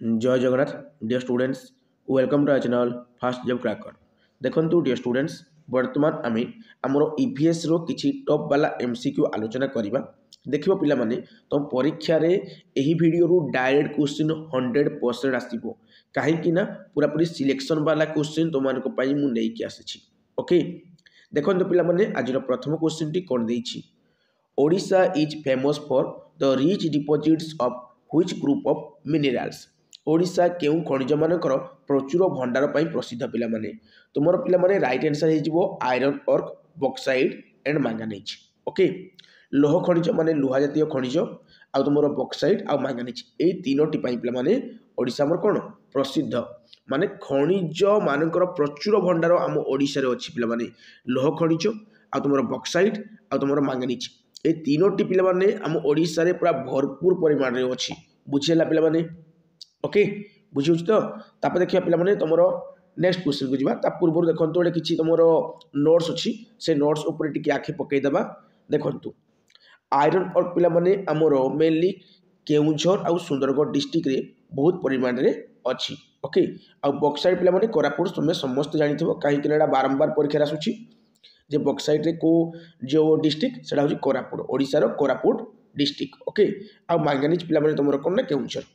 जय Jagannath dear students welcome to our channel fast job cracker देखंतु dear students वर्तमान आम आमर ईवीएस रो किछि टॉप वाला एमसीक्यू आलोचना करबा देखिबो पिला माने तो परीक्षा रे एही वीडियो रो डायरेक्ट क्वेश्चन 100% आसीबो काहे कि ना पूरा पूरी सिलेक्शन वाला क्वेश्चन तो मानको पई मु नै कि आसीछि ओके देखंतु पिला माने आज रो प्रथम क्वेश्चन टी कोन देछि Odisha is famous for the rich deposits of which group of minerals Odisha केउ खनिज मानकर प्रचुर भंडार पाई प्रसिद्ध पिला माने तुमर पिला माने राइट आंसर हे जिवो आयरन और बॉक्साइट एंड मैंगनीज ओके लोह खनिज माने लोहा जातीय खनिज आ तुमर बॉक्साइट आ मैंगनीज ए तीनोटी पाई पिला माने ओडिशा हमर कोन प्रसिद्ध माने खनिज मानकर प्रचुर भंडार आम ओडिशा रे अछि पिला माने लोह खनिज आ तुमर बॉक्साइट आ तुमर मैंगनीज ए तीनोटी पिला माने आम ओडिशा रे पूरा भरपूर परिमाण रे अछि बुझिला पिला माने ओके बुझी तो तापर देखिए पे तुम नेक्स्ट क्वेश्चन को जीवा ता पूर्व देखो गोटे किसी तुम नोट्स अच्छी से नोट्स उपर टी आखि पकईदेवा देखु आयरन और पिला माने आमर मेनली केउझर आ सुंदरगढ़ डिस्ट्रिक्ट रे बहुत परिमाण रे अच्छी ओके आ बक्साइड पिला माने कोरापुट तुम समस्त जानी कहीं बारंबार परीक्षा आसूची जे बक्साइड रे को जो डिस्ट्रिक्ट सेटा होची कोरापुट ओडिसा रो कोरापुट डिस्ट्रिक्ट ओके आ मैंगनीज पिला माने तुमर कोन ना केउझर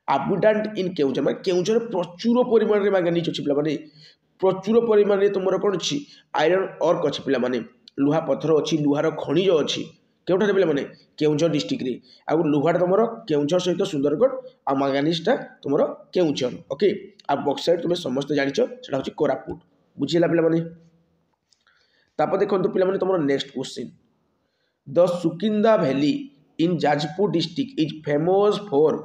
आबुडांट इन केउझर माने केउझर प्रचुर परिमाण रे मैंगनीज अछि पिला माने प्रचुर परिमाण रे तुमर कोन अछि आयरन और अछि पिला माने लुहा पत्थर अछि लुहार खनिज अछि केउठारे पिला माने केउझर डिस्ट्रिक्ट रे आ लुहार तुमर केउझर सहित सुंदरगढ़ आ मैंगनीजटा तुमर केउझर ओके आ बॉक्साइट तुमे समस्त जानिछो सेटा होछि कोरापुट बुझिला पिला माने तापर देखंतु पिला माने तुमर next question the Sukinda valley in Jajpur district is famous for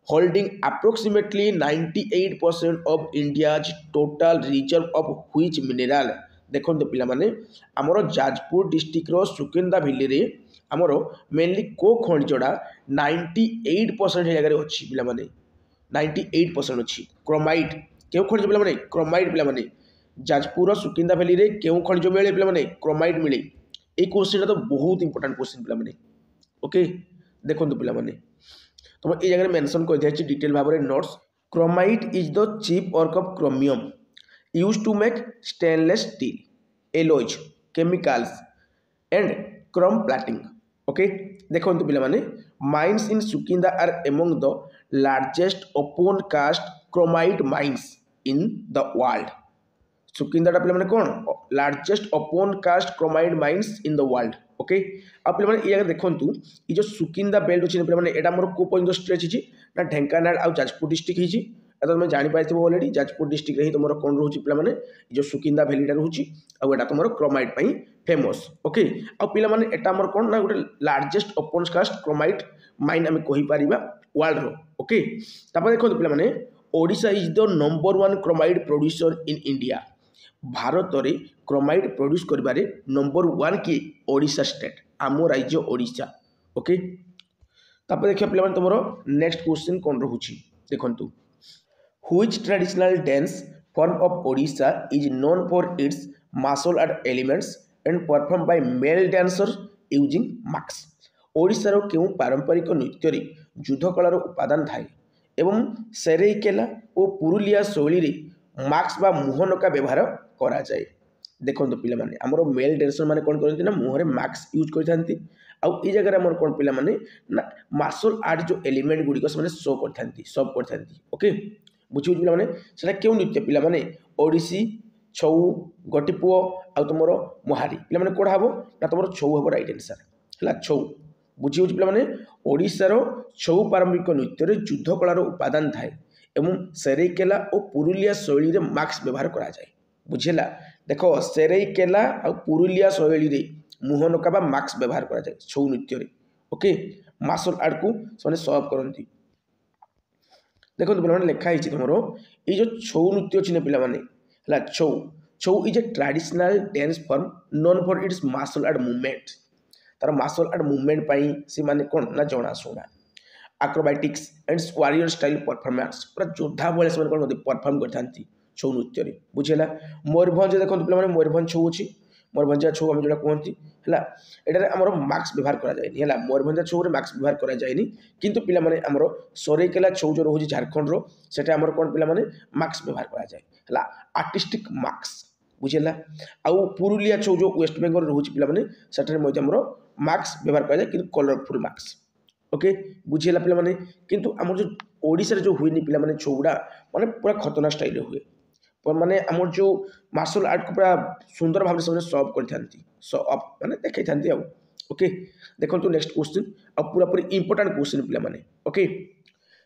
holding approximately 98% of India's total reserve of which mineral देखो पिला माने आमर जाजपुर डिस्ट्रिक्ट रो सुकिंदा वैली रे आमर मेनली को खनिजडा 98% जगह अच्छी पिला माने 98% अच्छी क्रोमाइट केउ खनिज पिला माने क्रोमाइट पिला माने जाजपुर सुकिंदा वैली रे केउ खनिज मिले पिला माने क्रोमाइट मिले ए क्वेश्चन तो बहुत इंपोर्टेंट क्वेश्चन पिला माने ओके देखो पिला माने तुम ये जगह मेंशन कर दिया डिटेल भाव में notes chromite is the chief work of chromium used to make stainless steel alloys chemicals and chrome plating okay देखो पिला माने mines in Sukinda are among the largest open cast chromite mines in the world Sukinda पिला माने कौन largest open cast chromite mines in the world okay आ पे ये देखूँ ये जो सुकिंदा बेल्ट अच्छी पे यहाँ मोर को पर्यटन स्ट्रेच होती ना ढेंकानाल आ जाजपुर डिस्ट्रिक्ट होती तुम जापार अलरेडी जाजपुर डिस्ट्रिक्ट ही तुम कौन रोचे पे जो सुकिंदा भैलीटा रोचे आटा तुम क्रोमाइट फेमस ओके आम कौन ना गोटे largest open cast chromite mine आम कहीपर वर्ल्ड रो ओके देखो पे Odisha is the number 1 chromite producer in India Bharat में क्रोमाइट प्रोड्यूस करिबारे नंबर 1 की ओडिशा स्टेट आम राज्य ओडिशा ओके तापर देखिए पे तुम नेक्स्ट क्वेश्चन कौन रोचे देखु which traditional dance form of Odisha is known for its martial art elements and perform by male dancer using mask Odisha रो केउ पारंपरिक नृत्य रे युद्ध कलार उपादान थाए एवं सेरेइकेला और पुरुलिया शैली रे मास्क बा मुहनका व्यवहार करा जाए देखो पिला माने हमरो मेल डांसर माने कोन करथि ना मुहरे मास्क यूज करथांती आ ई जगह हमर कोन पिला माने ना मार्शल आर्ट जो एलिमेंट गुडी को माने शो करथांती सब करथांती ओके बुझियो पिला माने सेटा केउ नृत्य पिला माने ओडिसी छौ गटिपुओ आ तुमरो मोहारी पिला माने कोडा हबो ना तुमरो छौ हबो राइट आंसर हला छौ बुझियो पिला माने ओडिसा रो छौ पारंपरिक नृत्य रे युद्ध कलार उपादान थाए एवं सेरेइकेला और पुरुलिया शैली रे मास्क व्यवहार करा जाए बुझेला देखो सेरेइकेला और पुरुलिया शैली रे मुहनका बा मास्क व्यवहार करा जाए छौ नृत्य रे ओके मार्शल आर्ट को माने सॉल्व करंती देखो पिला माने लिखा हिची तुमरो ई जो छौ नृत्य अछि पिला माने हला Chhau Chhau is a traditional dance form known for its martial art movement तार मार्शल आर्ट मूवमेंट पई से माने कोन ना जणा सुना acrobatics and warrior style performance पूरा योद्धा भाई से कौन परफॉर्म करते छौ नृत्य बुझेगा मयूरभंज देखो पे मयूरभंज छौ अच्छी मयूरभंजा छौ आम जो कहती है एटार आमर मार्क्स व्यवहार कराए मयूरभंज छौ मार्क्स व्यवहार कराए किंतु पिला माने आमर सरेकेला छौ जो रोज झारखंड रोटा आमर कौन पिला माने मार्क्स व्यवहार कराए आर्टिस्टिक मार्क्स बुझेगा आउ पुरुलिया छौ जो वेस्ट बेंगल रोच पे मार्क्स व्यवहार कराए कि कलरफुल मार्क्स ओके बुझेगा पे मैंने किंतु आम जो ओडिशा जो हुए पे छौड़ा माने पूरा खतरनाक स्टाइल हुए माने आम जो मार्शल आर्ट को पूरा सुंदर भाव से सॉल्व करते माने देखा था ओके देखो नेक्स्ट क्वेश्चन आ पूरा पूरी इंपोर्टेंट क्वेश्चन पे मैंने okay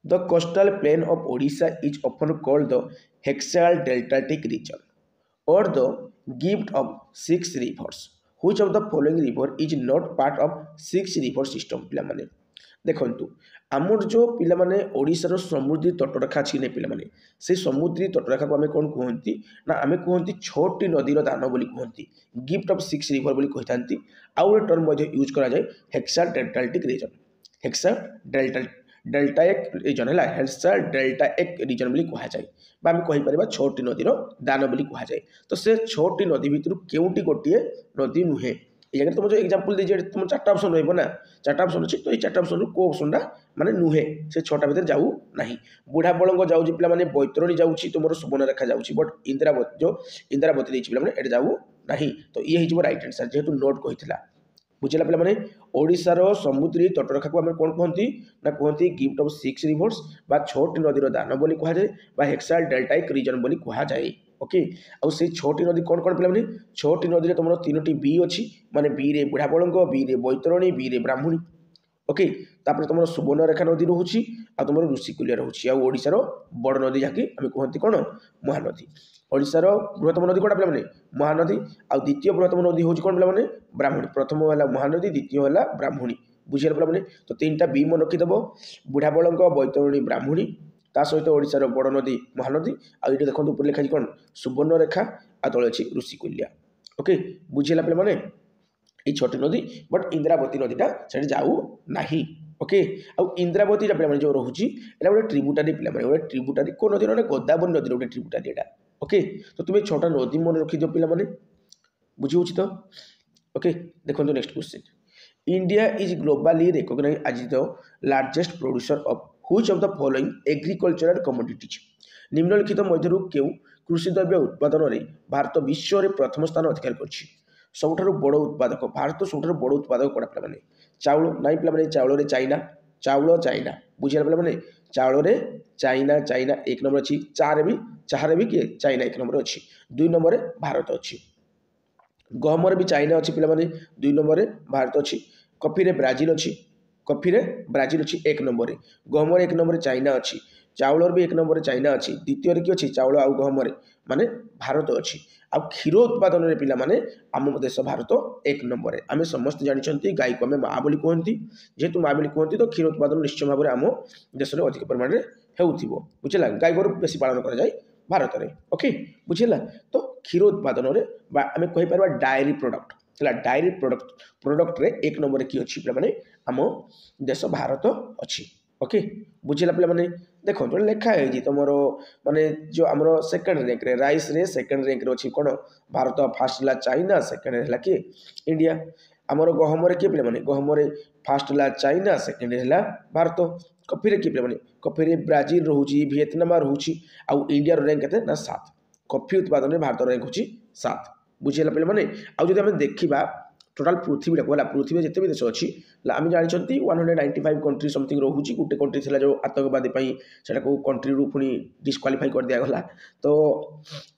the coastal plain of Odisha is often called the hexa deltaic region or the gift of six rivers which of the following river is not part of six river system पिलामाने देखंतु आमर जो पिलामाने ओडिशार समुद्री तटरेखा अछि ने पिलामाने से समुद्री तटरेखा को आमे कोन कहंती ना आमे कहंती छोटी नदीर दान बोली कहंती गिफ्ट ऑफ सिक्स रिवर बोली कहितांती आउ ए टर्म मध्ये यूज करा जाय हेक्सा डेल्टाटिक रीजन हेक्सा डेल्टा एक रीजन है हेक्सा डेल्टा एक रीजन बोली कहा जाए आम कहीपर छोटी नदीर दान बोली कहा जाए तो से छोटी नदी भितर केउटी गोटे नदी नुहे ये जगह तुम जो एग्जांपल दीजिए तुम चार्टा ऑप्शन रहा चार्टा ऑप्शन अच्छी तो ये चार्टा ऑप्शन को ऑप्शनटा माने नुहे से छटा भितर जाऊ नहीं बुढ़ा बड़ंग जाऊँ पे मैंने बैतरणी जाऊँगी तुम सुवर्णरेखा जाऊँगी बट इंदिरावती जो इंदिरावती देखिए पे मैंने जाऊ नहीं तो ये हो रईट आंसर जेहेतु नोट कही बुझेगा पे मैंने ओडिशार समुद्री तटरेखा को आम कौन कहती ना कहती गिफ्ट ऑफ सिक्स रिवर्स बा छोटी नदीर दान बोली कहा जाए बा हेक्साल डेल्टाइक रीजन बोली कहा जाए ओके आउ से छोटी नदी कौन कौन पे छोटी नदी में तुम तीनो बी अच्छी माने बी रे बुढ़ा बड़ंग बी रे बैतरणी बी रे ब्राह्मणी ओके तापर तुम सुवर्णरेखा नदी रोचे आ तुम ऋषिकुलिया रोचे आशार बड़ नदी जहाँकि आम कहती कौन महानदी ओडिशार बृहत्तम नदी कौटा पे महानदी आ द्वितीय बृहत्तम नदी हूँ कौन पे ब्राह्मणी प्रथम है महानदी द्वितीय है ब्राह्मणी बुझेगा पे तो तीन टा बी मन रखीदेव बुढ़ा बड़ंग बैतरणी ब्राह्मणी ता सहित ओडिशार बड़ नदी महानदी आगे देखो ऊपर लिखा कौन सुवर्णरेखा आ तले अच्छी ऋषिकुलिया ओके बुझेगा पे मैंने ये छोटी नदी बट इंदिरावती नदीटा से जाऊ ना ओके आउ इंदिरावती पे जो रोचे यहाँ गोटे ट्रिब्यूटारी पे गोटे ट्रिब्यूटारी को नदी ना गोदावरी नदी गोटे ट्रिब्यूटारी यहाँ ओके तो तुम्हें छोटा नदी मन रखीद पे बुझे तो ओके देखो next question India is globally recognised as the largest producer of which of the following agricultural commodities निम्नलिखित मध्य क्यों कृषि द्रव्य उत्पादन में भारत विश्व में प्रथम स्थान अधिकार कर सबुठारु बड़ उत्पादक भारत सबुठारु बड़ उत्पादक कौन पे मैंने चाउल नाई पे चाउल चाइना चाउल चाइना बुझेगा पे मैंने चाउल चाइना चाइना एक नंबर अच्छी चारे भी किए चाइना एक नंबर अच्छी दुई नंबर भारत अच्छी गहम भी चाइना अच्छी पे दुई नंबर भारत अच्छी कॉफी ब्राजिल अच्छी कॉफी ब्राजिल अच्छी एक नंबर गहम एक नंबर चाइना अच्छी चाउल भी एक नंबर चाइना अच्छी द्वितीय कि अच्छी चाउल आउ गहम माने भारत अच्छी आ क्षीर उत्पादन में पिला माने आम देश भारत एक नंबर आम समस्त जानते गाई को आम माँ बोली कहती जेहेतु माँ बोली कहती तो क्षीर उत्पादन निश्चय भाव में आम देश में अधिक परिमाण में हो बुझेगा गाई गोरु बेसी पालन कराए भारत में ओके बुझेगा तो क्षीर उत्पादन में आम कहीपर डायरी प्रोडक्ट है डायरी प्रोडक्ट रे एक नंबर किए अच्छी पे आम देश भारत अच्छी ओके बुझेगा पे मैंने देखो जो लेखा है तुम माने जो आम सेकेंड रैंक रे राइस रे सेकेंड रैंक रे अच्छी कौन भारत फास्ट है चाइना सेकेंड है किए इंडिया आमर गहम किए पे मैंने गहम फास्ट है चाइना सेकेंड है भारत कॉफी किए पे कॉफी ब्राजिल रोचे विएतनाम रोचे आउ इंडिया रैंक के ना 7 कॉफी उत्पादन में भारत रैंक हो 7 बुझेगा पे मैंने आउ जब देखा टोटाल पृथ्वी को पृथ्वी जिते भी देश अच्छी आम जानते 195 कंट्री समथिंग रोचे गोटे कंट्री थी जो आतंकवादी से कंट्री पुणी डिस्क्वालीफाई कर दिगला तो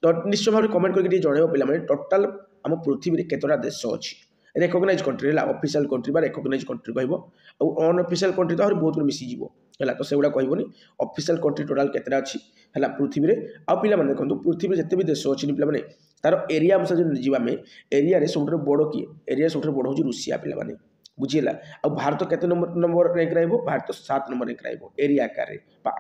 निश्चय भाव में कमेंट करके जनइब पे टोटाल आम पृथ्वी में केतटा देश अच्छी रेकग्नाइज कंट्री है ऑफिशियल कंट्री बा रेकग्नाइज कंट्री कह अनअफिशियल कंट्री तो आहुरी बहुत मिसीजी है तो से कहबनी ऑफिशियल कंट्री टोटाल केतटा अच्छी है पृथ्वी में आउ पे देखो पृथ्वी जिते भी देश अच्छी पे तार एरिया अनुसार जो जावामे एरिया सब बड़ किए एरिया सब बड़ हूँ रुषिया पे बुझीला आ भारत केते नंबर रैंक रहा भारत 7 नंबर रैंक रहा एरिया आकार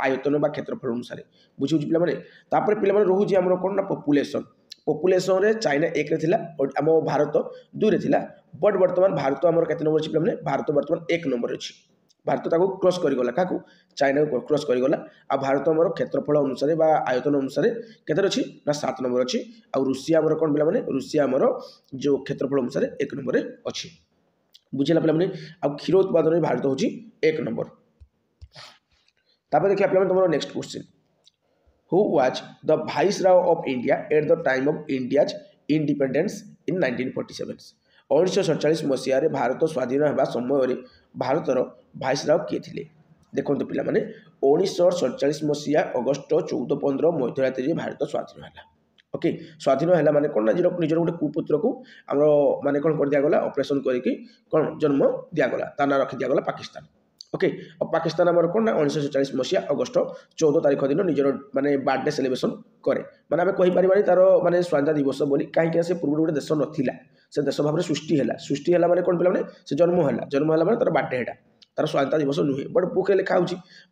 आयतन बा क्षेत्रफल अनुसार बुझे पे पे रोचे आम कौन ना पपुलेसन रे चाइना एक रे थिला और आम भारत 2 रे थिला बट बर्तमान भारत आम केते नंबर अच्छी पे भारत बर्तमान 1 नंबर अच्छी भारत ताको क्रॉस करिगला काकू चाइना को क्रॉस करिगला आ भारत हमर क्षेत्रफल अनुसार बा आयतन अनुसार केतर अछि ना 7 नंबर अछि आ रूसिया हमर कोन पिला माने रूसिया हमर जो क्षेत्रफल अनुसार 1 नंबर अछि बुझिला पिला माने आ क्षीर उत्पादन में भारत होछि 1 नंबर तापर देखिया पिला माने तमरो next question who was the viceroy of India at the time of India's independence in 1947 1947 मसीह भारत स्वाधीन होगा समय भारतर भाइसराय किए थे देखो पिला माने 1947 मसीहा अगस्ट 14-15 मध्यरात्रि भारत स्वाधीन है ओके स्वाधीन है माने कौन निजर गोटे कुपुत्र को आम माने कौन कर दिगला ऑपरेशन करके कौन जन्म दिगला ता ना रखी दिगला पाकिस्तान ओके और पाकिस्तान आम कौन ना 1947 मसीहा अगस्ट 14 तारीख दिन निजर माने बर्थडे सेलिब्रेशन करे माने आम कहीपर तार माने स्वाधीनता दिवस बोली कहीं से पूर्व गोटे देश नाला से देश भाव में सृष्टि है माने कौन पे से जन्म है माने तार बर्थडे है तार स्वाधीनता दिवस नुहे बट बुक लिखा हो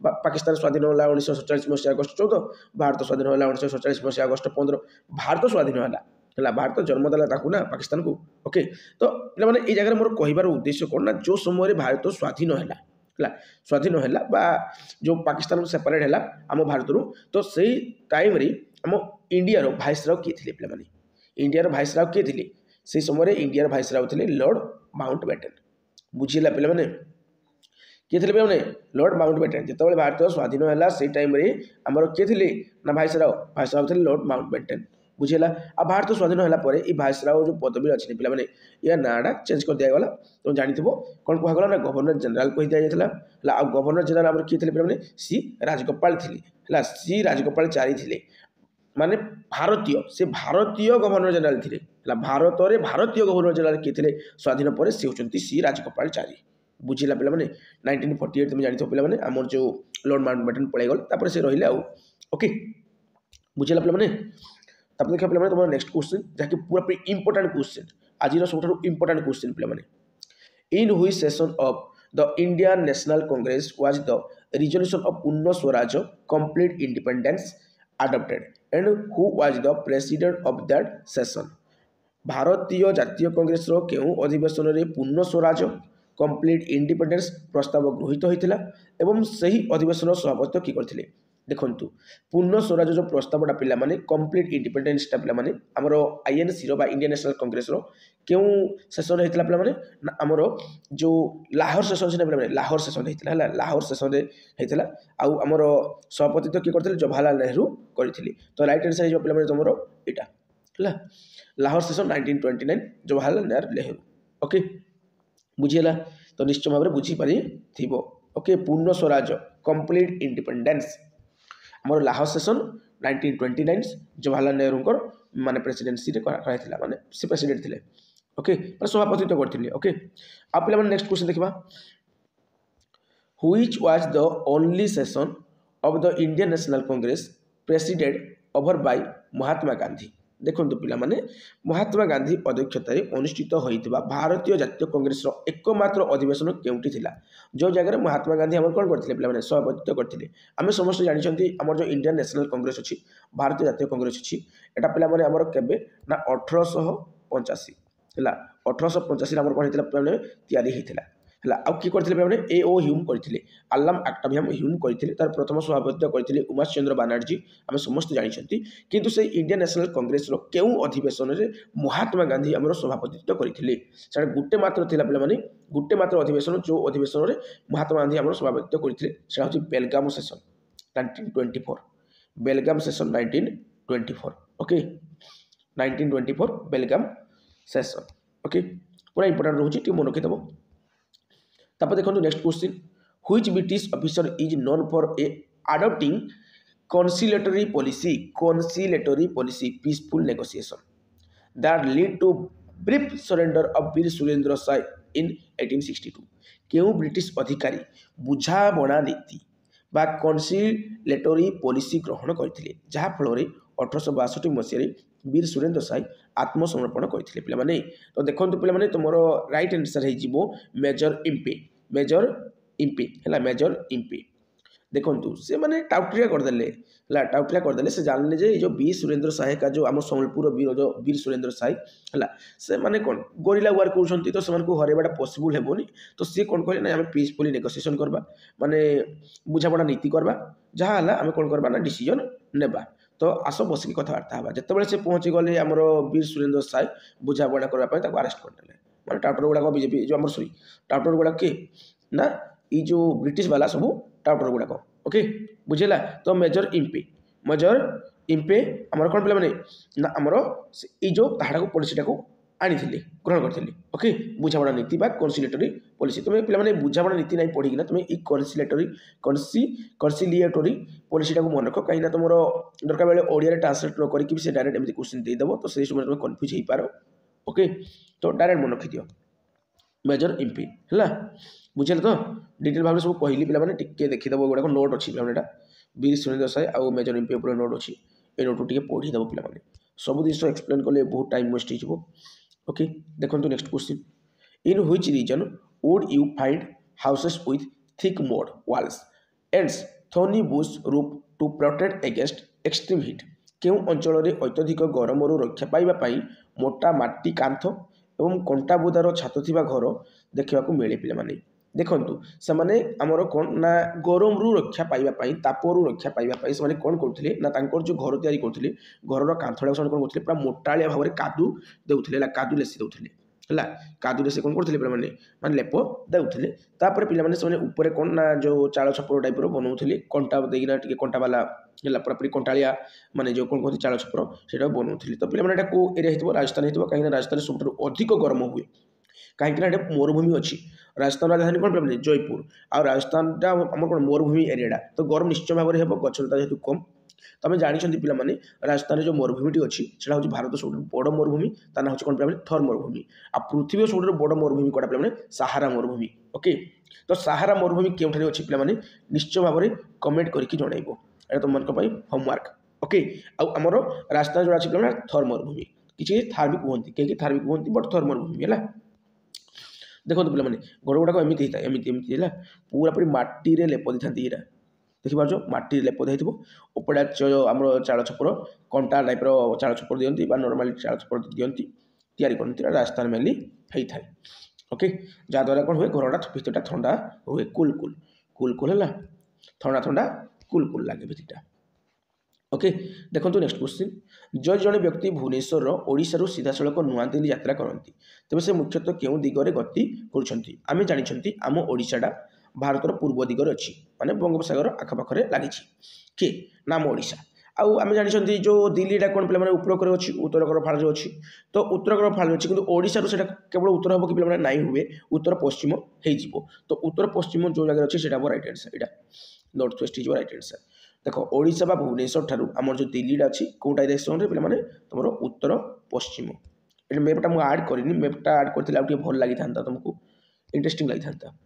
पाकिस्तान स्वाधीन होला 1947 मसीहा अगस्ट 14 भारत स्वाधीन होला 1947 मसीहा अगस्ट 15 भारत स्वाधीन है भारत जन्म देला ना पाकिस्तान को ओके तो पे ये जगह मोर कहबार उद्देश्य कौन ना जो समय भारत स्वाधीन है स्वाधीन है जो पाकिस्तान सेपरेट है आम भारत तो से टाइम आम इंडिया भाइसराय किए थे पे इंडिया भाइसराय किए थे से समय इंडिया भाइसराय थे लॉर्ड माउंटबेटन बुझीला पे किए थे पे लॉर्ड माउंटबेटन जिते भारत स्वाधीन है से टाइम आमर किए थे ना भाइसराय थे लॉर्ड माउंटबेटन बुझेगा आ भारत स्वाधीन है ये भाइसराय जो पदवी अच्छे पे या नाटा चेंज कर दिगला तो जानी कौन कहगला ना गवर्नर जनरल कही दि जाता आ गवर्नर जनरल आम किए थे पे सी राजगोपाल थे सी राजगोपाल चारी थे माने भारतीय से भारतीय गवर्नर जनरल थे भारत में भारतीय गवर्नर जनरल किए थे स्वाधीन पर सी होती सी राजगोपाल चारी बुझीला पे 1948 तुम जानी पे आमर जो लॉर्ड माउंटबेटन पलैगल से रही ओके बुझीला पे देखिए पे तुम नेक्स्ट क्वेश्चन जहाँकि पूरा इंपोर्टेंट क्वेश्चन आज सब इंपोर्टेंट क्वेश्चन पे in which session of the Indian National Congress was the resolution of Purna Swaraj complete independence adopted and who was the president of that session भारतीय जातीय कांग्रेस रो केउ अधिवेशन रे पूर्ण स्वराज कंप्लीट इंडिपेंडेंस प्रस्ताव गृहीत होइतिला एवं सही अधिवेशन सभापति की करथिले देखंतु पूर्ण स्वराज जो प्रस्तावटा पिला माने कंप्लीट इंडिपेंडेंस पिला माने हमरो आईएनसी रो बा इंडियन नेशनल कांग्रेस रो केउ सेशन हेतिला पिला माने हमरो जो लाहौर सेशन से पिला माने लाहौर सेशन हेतिला हला लाहौर सेशन रे हेतिला आ हमरो सभापति तो की करथिले जवाहरलाल नेहरू करथिले तो राइट आंसर जो पिला माने तमरो एटा हला लाहौर सेशन 1929 जवाहरलाल नेहरू ओके बुझिला तो निश्चय भाव बुझी पारि थिबो ओके पूर्ण स्वराज कंप्लीट इंडिपेंडेंस हमर लाहौर सेशन 1929 जवाहरलाल नेहरू माने प्रेसिडेंसी रे कराइथिला माने से प्रेसिडेंट थिले ओके माने सभापति तो करथिले ओके अब पिला माने नेक्स्ट क्वेश्चन देखिबा which was the only session of the Indian National Congress presided over by Mahatma Gandhi देखो पिला माने महात्मा गांधी अध्यक्षतार अनुष्ठित होइतिबा भारतीय जातीय कांग्रेस एकमात्र अधिवेशन केउटी थिला जो जगह महात्मा गांधी हमर कोन करथिले पिला माने सभापतित्व करथिले आमे समस्त जानिछंती हमर जो इंडियन नेशनल कांग्रेस अछि भारतीय जातीय कांग्रेस अछि एटा पिला माने हमर केबे ना 1885 हला 1885 हमर कोन हितला पिला तयारी हितला हला आ की करथिले पिला माने एओ ह्यूम करथिले आलम ऑक्टावियम ह्यूम करथिले तार प्रथम सभापतित्व करथिले उमेश चंद्र बनर्जी आमे समस्त जानिछंती किंतु से इंडियन नेशनल कांग्रेस रो केउ अधिवेशन रे महात्मा गांधी हमर सभापतित्व करथिले सेटा गुटे मात्र थिला पिला माने गुटे मात्र अधिवेशन जो अधिवेशन रे महात्मा गांधी हमर सभापतित्व करथिले सेटा होची बेलगाम सेशन 1924 बेलगाम सेशन 1924 ओके 1924 बेलगाम सेशन ओके पूरा इंपोर्टेंट रहउची टी मन रखि देबो तापर देखो next question which British officer is known for a adopting conciliatory policy peaceful negotiation that lead to brief surrender of Veer Surendra Shah in 1862 केउ ब्रिटिश अधिकारी बुझाबणा नीति बा conciliatory policy ग्रहण करथिले जहा फल रे 1862 मसीह वीर सुरेंद्र शाह आत्मसमर्पण करथिले पिला माने तो देखंतु पिला माने तमरो राइट आंसर हे जिवो मेजर इम्पे हला मेजर इम्पे देखु से मैंने टाउटरिया करदे टाउटरिया करदे से जानले जे जो बी सुरेंद्र साहे का जो आम सम्बलपुर वीर सुरेंद्र साहे है से मैंने कौन गोरिला वार कर तो से हरैवाटा पसिबल हेबनी तो सी कौन कहले ना आम पीसफुली नेगोसिएशन करवा माने बुझापड़ा नीति करवा जहाँ है आम कौन करवा ना डिसीजन नेबा तो आस बसिक कथबार्ता हाँ जिते से पहुँची गले आमर वीर सुरेंद्र साहे बुझापड़ा करने आरेस्ट करदे माने टाउटर गुड़ाक बीजेपी जो आम सॉरी टाउटर गुड़ाक किए ना ये जो ब्रिटिश वाला सब टाउटर गुड़ाक ओके बुझेगा तो मेजर इम्पे आमर कौन पे ना आमर जो ताड़ा को पॉलिसीटा को आनी ग्रहण करी ओके बुझापड़ा नीति बा कनसिलेटरी पॉलिसी तुम पे बुझापड़ा नीति नहीं पढ़ी ना तुम ये कनसिलिएटरी पॉलिसीटा को मन रख कहीं तुम दरकार बेले ओडिया ट्रांसलेट न करके से डायरेक्ट एमती क्वेश्चन देदेव तो से समय तुम कन्फ्यूज हो पार ओके तो डायरेक्ट मन रखी दियो मेजर इम्पी है बुझे तो डिटेल भाव सब कहली पे टे देखीदेव गुड़ाक नोट अच्छी पे वीर सुरेंद्र साहे आउ मेजर इम्पी उपर नोट अच्छी ये नोट टे पढ़ीदेव पे सब जिन एक्सप्लेन कले बहुत टाइम वेस्ट हो ओके देखो next question in which region would you find houses with thick mud walls and thorny bush roof to protect against extreme heat केउ अंचल में अत्यधिक गरम रक्षा पाइबापी मोटा माटी कांथ और कंटा बुदार छात थिबा घर देखा मिले पे देखु से आमर कौन ना गरम रु रक्षा पाइबापी तापरू रक्षा पाइबापी से कौन करते ना जो घर तैयारी करते घर कांथड़ा कौन करते पूरा मोटालिया भाव में कादू देते कादू लेसी देते है कादूरे से कौन करते पे लेप देते पे ऊपर कौन ना जो चाल छपर टाइप बनाऊे कंटा देना टे कंटा वाला है पूरापूरी कंटालिया माने जो कौन कहते चाल छपर से बनाऊे तो पे को एरिया हो राजस्थान हो कहीं राजस्थान सब अधिक गरम हुए कहीं मरुभूमि अच्छी राजस्थान राजधानी कौन पे जयपुर आ राजस्थान आम कौन मरुभूमि एरिया तो गरम निश्चय भाव में गछलता जेहतु कम तो आम जानते पे राजस्थान जो मरुभूमिटी अच्छी से भारत सब बड़ मरुभूमि ता ना कौन पे थर मरुभूमि आ पृथ्वी सब बड़ मरुभूमि कौटा पे सहारा मरुभूमि ओके तो सहारा मरुभूमि क्यों अच्छी पे निश्चय भाव में कमेंट करके जनइब ये तुम मान होमवर्क ओके आमर राजस्थान जो अच्छी पे थर मरुभूमि किसी थार भी कहते कहीं थार भी कहते बट थर मरुभूमि है देखो पे घर गुड़ाक एमती होता है एमती है पूरा पूरी माटी लेप दी था देखिपार माटी लेप दी उपड़ा आम चाल छपर कंटा टाइप चाल छपर दिखती नॉर्मल चाल छपर दिखती तैयारी करती राजस्थान मेनली होता है ओके जहाँद्वारा कौन हुए घरटा भितरटा ठंडा हुए कुल है ठंडा ठंडा कुल लगे भितरटा ओके देखो नेक्स्ट क्वेश्चन जो जड़े व्यक्ति भुवनेश्वर ओडिशारू सीधा सड़क नुआ दिल्ली यात्रा करती तेज से मुख्यतः क्यों दिगरे गति करें जानते आम ओडिशाटा भारतर पूर्व दिगरे अच्छी माने बंगोपसागर आखपाखे लगी किए नाम ओडिशा आम जानते जो दिल्लीटा कौन पे उपरकर अच्छी उत्तरकर फाड़े अच्छी तो उत्तरकर फाड़े अच्छी किंतु ओडिशारू से केवल उत्तर हम कि पे नाई हुए उत्तर पश्चिम हो तो उत्तर पश्चिम जो जगह अच्छी से right hand side north west हो रईट हैंड साइड देख ओडिशा बा भुवनेश्वर ठारू आमर जो दिल्लीटा अच्छी कौ डायरेक्शन में पे तुम उत्तर पश्चिम ये मैपटा मुझे आड करनी मैपटा आड करते भल लगी था तुमको इंटरेस्टिंग लगी था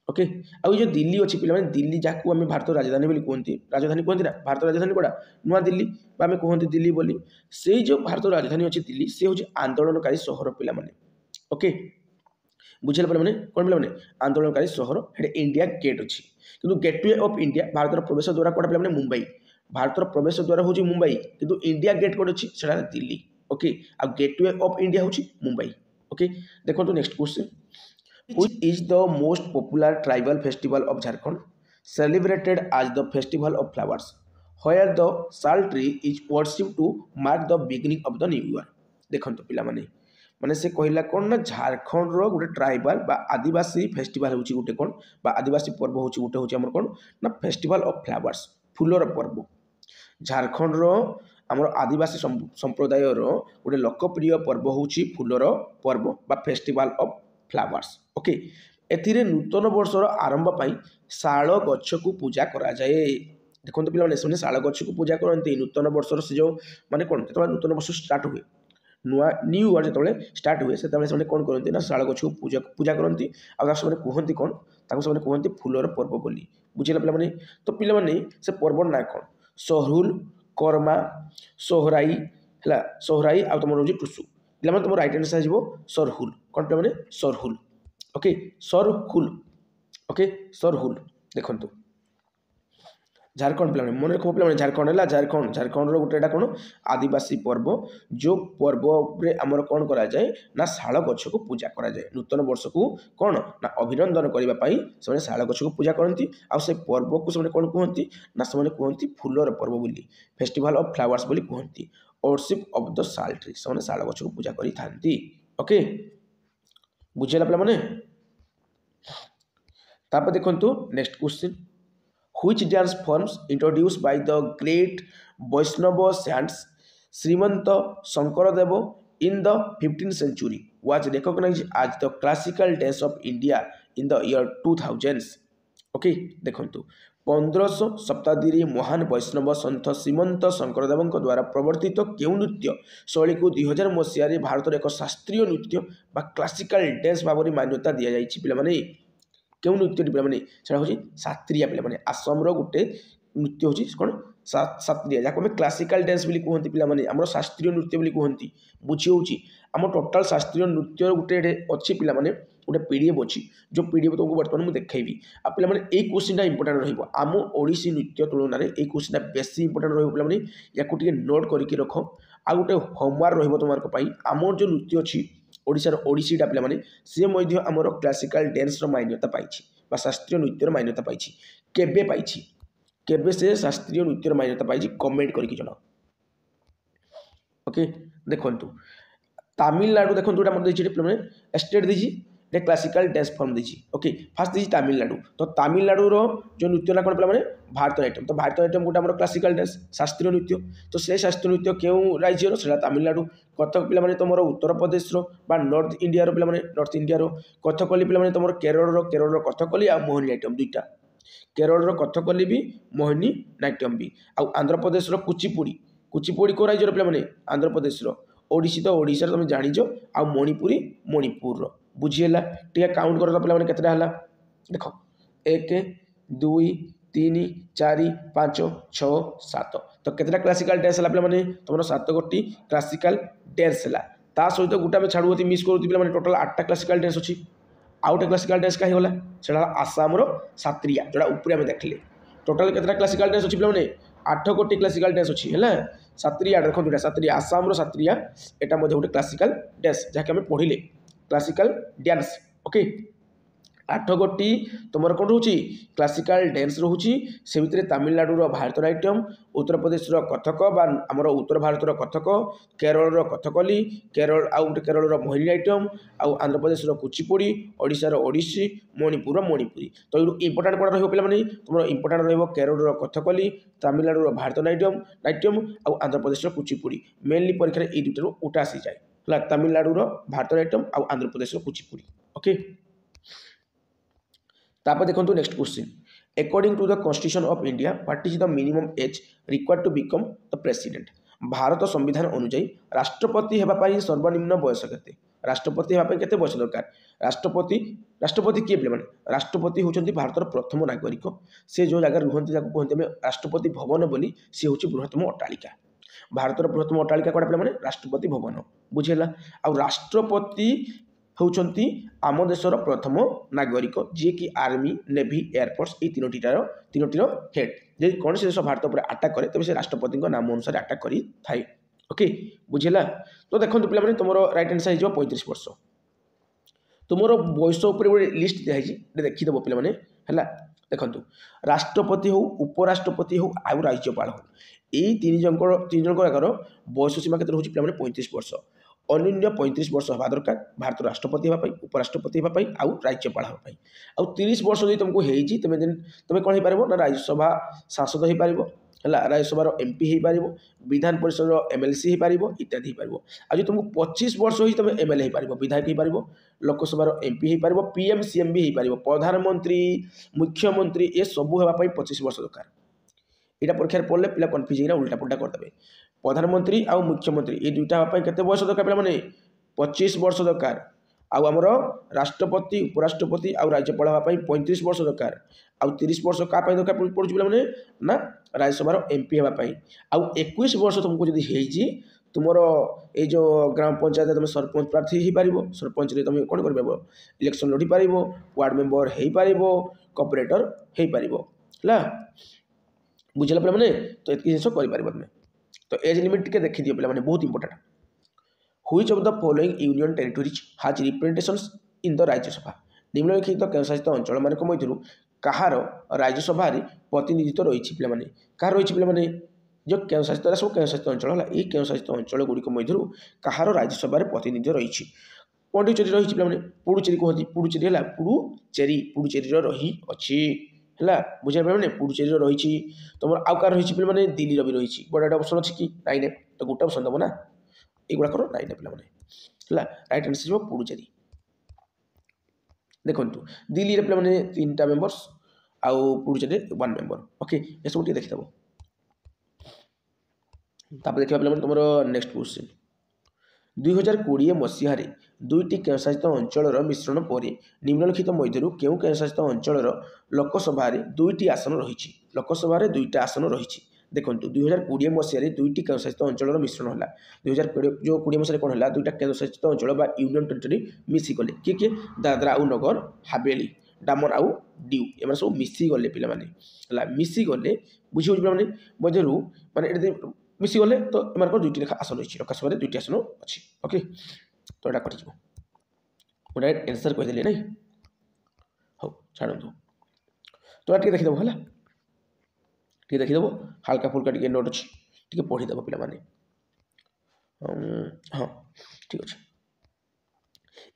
ओके आउ जो दिल्ली अच्छी पे दिल्ली जहाँ आम भारत राजधानी कहते राजधानी कहते ना भारत राजधानी कौटा नुआ दिल्ली आम कहते दिल्ली बोली से जो भारत राजधानी अच्छी दिल्ली से हूँ आंदोलनकारी सहर पे ओके बुझे पे कौन पे आंदोलनकारी सहर है इंडिया गेट अच्छी किंतु गेटवे ऑफ इंडिया भारत प्रवेश द्वारा कौटा पे मुंबई भारत प्रवेश द्वारा हूँ मुंबई किंतु इंडिया गेट कौन अच्छी से दिल्ली ओके आ गेटवे ऑफ इंडिया हूँ मुंबई ओके देखो next question Which is the most popular tribal festival of Jharkhand, celebrated as the festival of flowers, where the sal tree is worshipped to mark the beginning of the new year? देखो पिला माने से कहला कौन ना झारखंड रो गोटे tribal बा आदिवासी festival होची गोटे कौन बा आदिवासी पर्व होची गोटे होची हमर कौन ना फेस्टिवल ऑफ फ्लावर्स फूलर पर्व झारखंड रो आमर आदिवासी संप्रदाय रो गोटे लोकप्रिय पर्व होची फूलर पर्व बा फेस्टिवल ऑफ फ्लावर्स ओके एथिरे नूतन वर्षर आरंभ पाई शाल गछ को पूजा करा जाए देखो पे शाल गछ को पूजा करते नूतन वर्षर से जो माने कौन जो नूतन वर्ष स्टार्ट हुए नुआ न्यू इयर जो स्टार्ट हुए से कौन करते ना शाल गछ को पूजा करती आने कहते कौन से कहते फूलर पर्व बोली बुझे पे तो पे से पर्व ना कौन सहरुल कर्मा सोहराई है सोहराई आ तुम रोज टुसु पे तुम रईट आंसर हो सरहुल कौन पे सरहुल ओके सरहुल ओके सरहुल देखो झारखंड पे मन रख पे झारखंड है झारखंड झारखंड गोटे कौन आदिवासी पर्व जो पर्व आमर कौन करा जाए ना शाल गछ को पूजा करा जाए नूतन वर्ष को कौन ना अभिनंदन करने से शाल गछ को पूजा करती से पर्व को से कौन कहती ना से कहती फूलर पर्व बोली फेस्टिवल ऑफ फ्लावर्स बोली कहती worship of the shall tree से शाल गछ को पूजा करी थांती ओके बुझेला पे मैंने तापर देखंतु next question which dance forms introduced by the great Vaishnava saints Srimanta Shankaradeva in the 15th century was recognized as the classical dance of India in the year 2000s okay देखंतु 1500 शताब्दी महान वैष्णव सन्थ श्रीमंत शंकरदेव द्वारा प्रवर्तित केउ नृत्य शैली को 2000 मसीह भारत एक शास्त्रीय नृत्य क्लासिकल डांस भाव में मान्यता दि जाइए पे क्यों नृत्य पे से हूँ सात्रिया पे आसाम गोटे नृत्य हूँ कौन सात्रिया जहाँ क्लासिकल डांस भी कहते पे आम शास्त्रीय नृत्य भी कहती बुझी हूँ आम टोटाल शास्त्रीय नृत्य गोटे अच्छी पे गोटे पीडीएफ अच्छी जो पीडीएफ तुमको बर्तमान मुझे देखी आ पे क्वेश्चन इंपोर्टाट रम ओडिसी नृत्य तुलन में ये क्वेश्चन बेसी इंपोर्टाट रही पे नोट करके रख आ गोटे होमवर्क रही आम जो नृत्य अच्छी ओडिशार ओडिसीटा पे सी आमर क्लासिकल डांस मान्यता पाई शास्त्रीय नृत्यर मान्यता पाई केबे पाई केबे से शास्त्रीय नृत्यर मान्यता पाई कमेंट करके जनाओ ओके देखंतु तमिलनाडु देखो पे स्टेट देजी क्लासिकल डांस फॉर्म देजी ओके फास्ट देजी तमिलनाडु तो तमिलनाडु जो नृत्य ना कौन पे भारतनाट्यम तो भारतनाट्यम गोटे आम क्लासिकल डांस शास्त्रीय नृत्य तो से शास्त्रीय नृत्य क्यों राज्यर से तमिलनाडु कथक पे तुम उत्तर प्रदेश नॉर्थ इंडिया पे नॉर्थ इंडिया कथकली पे तुम केरल कथकली आ मोहिनी नाट्यम दुईटा केरल कथकली भी मोहिनी नाट्यम भी आंध्र प्रदेश कुचिपुड़ी कुचिपुड़ी को राज्यर पे आंध्र प्रदेश ओडिसी तो ओडिशा तुम जानीच आ मणिपुरी मणिपुर बुझीगला टे काउंट कर पे केतटा देख 1 2 3 4 5 6 7 तो केतटा क्लासिकल डांस है पे तुम 7 गोटी क्लासिकल डांस है ता सहित गोटे आम छाड़ू मिस करूँ पे टोटाल 8टा क्लासिकल डांस अच्छी आउ गोटे क्लासिकल डांस कहीं गला से आसाम सात्रिया जोड़ा ऊपर आम देखले टोटाल केतटा क्लासिकल डांस अच्छी पे 8 गोटी क्लासिकल डांस अच्छी है सात्रिया देखो सात्रिया आसाम सात्रिया एटा गोटे क्लासिकल डांस जहाँकि आम पढ़ले क्लासिकल डांस ओके 8 गोटी तुम कौन रोचे क्लासिकल डांस रोचे से भितर तमिलनाडु भारतनाट्यम उत्तर प्रदेश कथक आमर उत्तर भारत कथक केरल कथकली केरल आउ गोटे केरल मोहिनी नाट्यम आंध्र प्रदेश कुचिपुड़ी ओडिशार ओडिसी मणिपुर मणिपुरी तो इंपोर्टाट कौन रही तुम इंपोर्टाट केरल कथकली तमिलनाडु भारतनाट्यम नाट्यम आंध्र प्रदेश कुचिपुड़ी मेनली परीक्षा ये दुटार उठा आसी जाए तमिलनाडु भारतनाट्यम आंध्र प्रदेश कुचिपुड़ी ओके तापर देखो next question according to the constitution of India what is the minimum age required to become the president Bharat संविधान अनुसार राष्ट्रपति होगापाई सर्वनिम्न बयस केते राष्ट्रपति होगापाई केते बयस दरकार राष्ट्रपति किए पे राष्ट्रपति होउछंती भारतर प्रथम नागरिक से जो जगह रुहंती जाको कहते हैं राष्ट्रपति भवन बोली सी हूँ बृहत्तम अट्टालिका भारतर बृहत्तम अट्टालिका कौन पे राष्ट्रपति भवन बुझेगा आ राष्ट्रपति होउछंती आम देशर प्रथम नागरिक जी कि आर्मी नेवी एयरफोर्स ये तीनोटीर हेड जब कौन से देश भारत पर आटाक करे तब से राष्ट्रपति नाम अनुसार आटाक करी थाए ओके बुझेगा तो देखो पे तुम राइट आंसर हो 35 वर्ष तुम बयस गोटे लिस्ट दिखाई देखीदेव पे है देखो राष्ट्रपति हो उपराष्ट्रपति हो आउ राज्यपाल हो यही तीन जन बयस सीमा के पे 35 वर्ष अन्य 35 वर्ष हवा दरकार भारत राष्ट्रपति होगापाई उपराष्ट्रपति होगापाई आउ राज्यपाल होगापाई आउ 30 वर्ष जो तुमको होती तुम कौन हो पार ना राज्यसभा सांसद हो पार है राज्यसभा एमपी हो पार विधान परिषद एमएलसी हो पार इत्यादि हो पार आज तुमको 25 वर्ष ही तुम एमएलए हो पार विधायक हो पार लोकसभा एमपी हो पार पीएम सीएम भी हो पार प्रधानमंत्री मुख्यमंत्री ये सबू होगापाई 25 वर्ष दरकार यहाँ परीक्षा पढ़ले पिला कन्फ्यूज उल्टा पुल्टा करदे प्रधानमंत्री आउ मुख्यमंत्री ये दुईटा हाँपाई केते बयस दरकार पे 25 वर्ष दरकार आउ आमर राष्ट्रपति उपराष्ट्रपति आउ राज्यपाल हाँपाई 35 वर्ष दरकार आउ 30 वर्ष क्या दरकार पड़ुछ पे ना राज्यसभा एमपी हाँपाई आउ 21 वर्ष तुमको जब हो तुमर ये जो ग्राम पंचायत तुम सरपंच प्रार्थी हो पार सरपंच तुम कौन कर इलेक्शन लड़ी पार वार्ड मेंबर हो पार कॉर्पोरेटर हो पार है बुझे पे तो ये जिन कर तो एज लिमिट टे देखी दियो पे बहुत important which of the following union territories has representations in the Rajya Sabha निम्नलिखित केन्द्रशासित अंचल मान मध्य कहार राज्यसभा प्रतिनिधित्व रही पे कहार रही पे जो केन्द्रशासित सब केन्द्रशासित अंचल है ये केन्द्रशासित अंचल गुड़िक मध्य कहार राज्यसभा प्रतिनिधित्व रही पौंडीचेरी रही पे पुडुचेरी कहती पुडुचेरी है पुडुचेरी रही अच्छी है बुझे पे पुडुचेरी रही तुम आउ कार रही पे दिल्ली भी रही बड़ा ऑप्शन अच्छी कि नाइन ने तो गोटे ऑप्शन दब ना युवाक नाइन ने पे राइट आंसर पुडुचेरी देखो दिल्ली रे पे 3टा मेंबर्स आउ पुडुचेरी 1 मेंबर ओके ये सब देखिदेव देखा पे तुम नेक्स्ट क्वेश्चन 2020 मसीह दुईटी केन्द्रशासित अंचल मिश्रण पर निम्नलिखित मध्य क्यों केन्द्रशासित अंचल लोकसभा दुईटी आसन रही लोकसभा दुईटा आसन रही देखो 2020 मसीह दुईटी केन्द्रशासित अंचल मिश्रण है 2020 मसीह कौन है दुईटा केन्द्रशासित अंचल यूनियन टेरिटोरी मिसिगले किए दादरा आउ नगर हावेली डामन आउ डिउ एम सब मिसिगले पे मिसिगले बुझे पे मध्य मानते मिसिगले तो एम दुईटी लेखा आसन रही लोकसभा दुईटी आसन अच्छी ओके तो यहाँ कटि गोटे एनसर कहीदेली ना हाँ छाड़ू तो ये देखीदेव है देखीदेव हाल्का फुल्का टे नोट अच्छी टे पढ़ीदेव पे हाँ ठीक अच्छे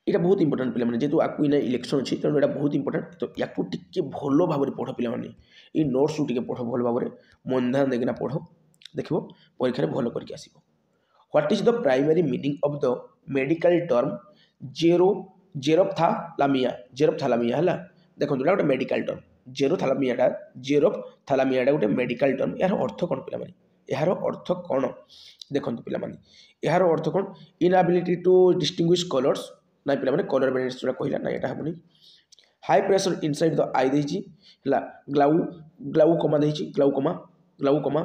यहाँ बहुत इंपोर्टेंट पे जेहतु आपको इन इलेक्शन अच्छी तेणु यहाँ बहुत इंपोर्टेंट तो या टे भल भाव पढ़ पे ये नोट्स टे पढ़ भल भाव मन ध्यान देना पढ़ देख परीक्षा भल करके आस what is the primary meaning of the medical term xerophthalmia है देखो गोटे मेडिकल टर्म जेरोप्थालामिया गोटे मेडिकल टर्म यार अर्थ कौन पे यार अर्थ कौन देखो पे यार अर्थ कौन इनएबिलिटी टू डिस्टिंग्विश कलर्स ना पे कलर ब्लाइंडनेस जो कहला ना यहाँ हेनी high pressure inside the eye देछि ग्लाउकोमा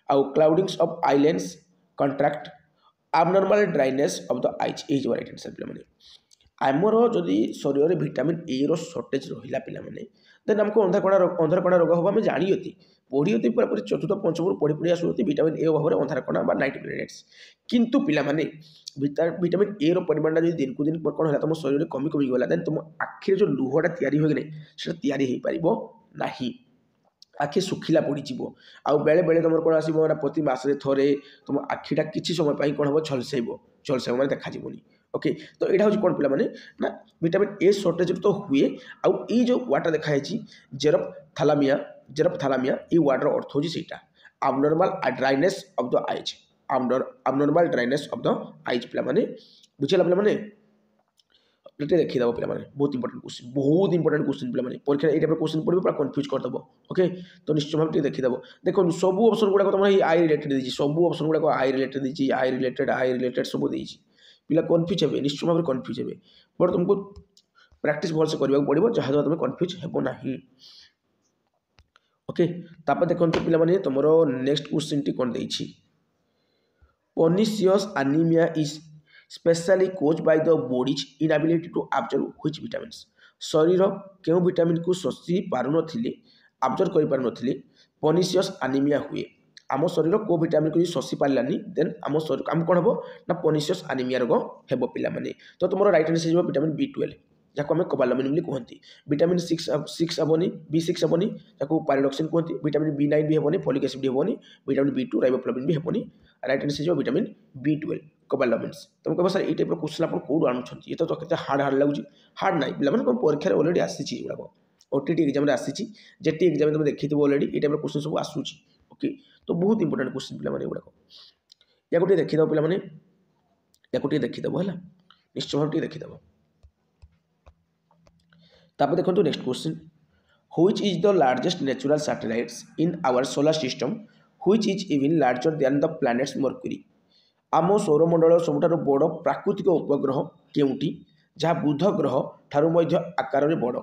आउ cloudings of eye lens contract abnormal dryness of the eyes is right answer पे आमर जदि शरीर विटामिन ए रो शॉर्टेज रहा पे देन आमको अंधारकणा रोग हम आम जानी पढ़ी पूरा चतुर्थ पंचम पढ़ी पढ़ी आसुती विटामिन ए अभाव अंधारकणा नाइट ब्लाइंडनेस किंतु पिलामाने विटामिन ए रो परिमाण जो दिन को दिन कौन है तुम शरीर कमी कमी गला देन तुम आखिर जो लुहटा तैयारी हो पार ना आखि सुखिला पड़ीज आउ बेले बेले तुम कौन आसो प्रति मसरे थे तुम आखिटा किसी समय कौन हम झलसाइब मैंने देखाजी ओके तो यहाँ हूँ कौन पे ना विटामिन ए शॉर्टेज तो हुए आउ ये जो वार्डटा देखाई जेरोप्थालामिया ये वार्डर अर्थ हूँ से abnormal dryness of the eyes abnormal dryness of the eyes पे बुझेगा पे देखीदेव पे बहुत इंपोर्टेंट क्वेश्चन पे परीक्षा ये टाइप क्वेश्चन पढ़े पूरा कन्फ्यूज करदेव ओके तो निश्चय भाव देखीदेव देखो सब ऑप्शन गुड़ाक तुम आई रिलेटेड देती सब ऑप्शन गुड़ाक आई रिलेटेड देती आई रिलेटेड सब देती पिला कन्फ्यूज हे निश्चय भाव कन्फ्यूज हे बट तुमको प्रैक्टिस भलसे करने पड़ो जहाँ द्वारा तुम कन्फ्यूज हेब ना ओके तापर देखो पे तुम नेक्स्ट क्वेश्चन टी कौन देती pernicious anaemia is especially caused by the body's inability to absorb which vitamins शरीर क्यों विटामिन को शोषि पारु नथिले अब्जर्व करि पारु नथिले पर्निशियस एनीमिया हुए आम शरीर को विटामिन को शोषि पारानी देन आम शरीर आम कौन हम ना पर्निशियस एनीमिया रोग हेब पे तो तुम राइट आंसर हो विटामिन B12 जहाँ आम कोबालामिन कहते विटामिन 6 हेनी B6 हेनी जहाँ पायरोक्सिन कहते विटामिन B9 भी हेनी फोलिक एसिड हेनी विटामिन B2 राइबोफ्लाविन भी हेनी राइट आंसर हो विटामिन B12 कोबालामिन्स तुम कह सर ये टाइप क्वेश्चन आप कौट आणुंट ये तो हार्ड लगुच हार्ड ना पे परीक्षा अलरेडी आसी गुड़ाक OTT एग्जाम आसी जेटी एग्जाम तुम देखी अलरेडी ये टाइप क्वेश्चन सब आसूँ ओके तो बहुत इंपोर्टेंट क्वेश्चन पे गुड़ाक या गोटे देखीदेव पे देखीदेव है निश्चय भाव देखीदेव तापर देखो next question which is the largest natural satellites in our solar system which is even larger than the planets Mercury आम सौरमंडल सबुठार बड़ प्राकृतिक उपग्रह केउटी जहाँ बुध ग्रह ठारू आकार में बड़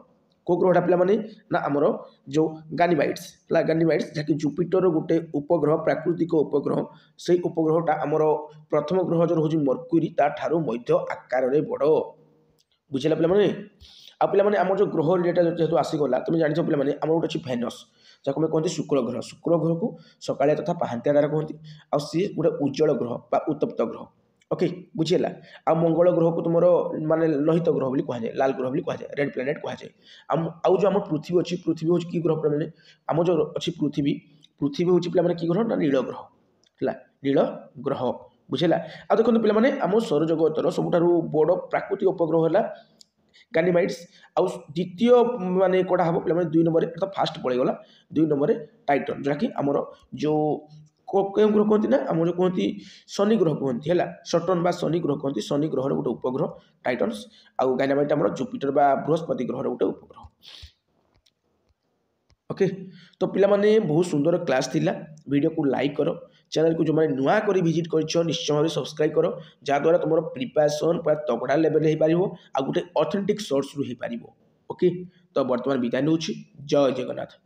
को ग्रहटा पे ना आमर जो गानिमाइड्स जहाँकि जुपिटर गोटे उपग्रह प्राकृतिक उपग्रह से उपग्रहटा आमर प्रथम ग्रह जो रोज मर्क्यूरी ठारू आकार में बड़ बुझेगा पे आ पे आम जो ग्रह रिलेटेड जेहतु आसीगला तुम जान पे आम गोटे अच्छी भेनस जहाँ आम कहते शुक्र ग्रह को सकाळिया तथा पाहांतिया तारा कहते आ सी गोटे उज्जवल ग्रह बा उत्तप्त ग्रह ओके बुझीगला आ मंगल ग्रह को तुम माने लोहित ग्रह बोली कहुए लाल ग्रह बोली कहुए रेड प्लैनेट कहुए आउ जो आम पृथ्वी अच्छी पृथ्वी हूँ कि ग्रह पे आम जो अच्छी पृथ्वी पृथ्वी हूँ पे कि ग्रह ना नील ग्रह है नील ग्रह बुझेगा आ देखो पे आम सौरजगतर सबुठ बड़ प्राकृतिक उपग्रह है गानिमाइड्स आउ द्वितीय माने कड़ा हम पे 2 नंबर तो फास्ट पड़ेगा 2 नंबर टाइटन जहाँ कि आमर जो क्यों ग्रह कहती ना आम जो कहती शनि ग्रह कहती है सटर्न बा शनि ग्रह कहती शनि ग्रह गोटे उपग्रह टाइटन्स आउ गाइनामाइट आम जुपिटर बा बृहस्पति ग्रह गोटे उपग्रह ओके तो पिला माने बहुत सुंदर क्लास थिला वीडियो को लाइक करो चैनल को जो मैंने नुआ कर विजिट कर निश्चय भाव सब्सक्राइब करो जहाँद्वारा तुम प्रिपरेसन पूरा तगड़ा लेवल हो पार आ गोटे ऑथेंटिक सोर्स रु हो पार ओके तो बर्तमान विदाय नौ जय जगन्नाथ।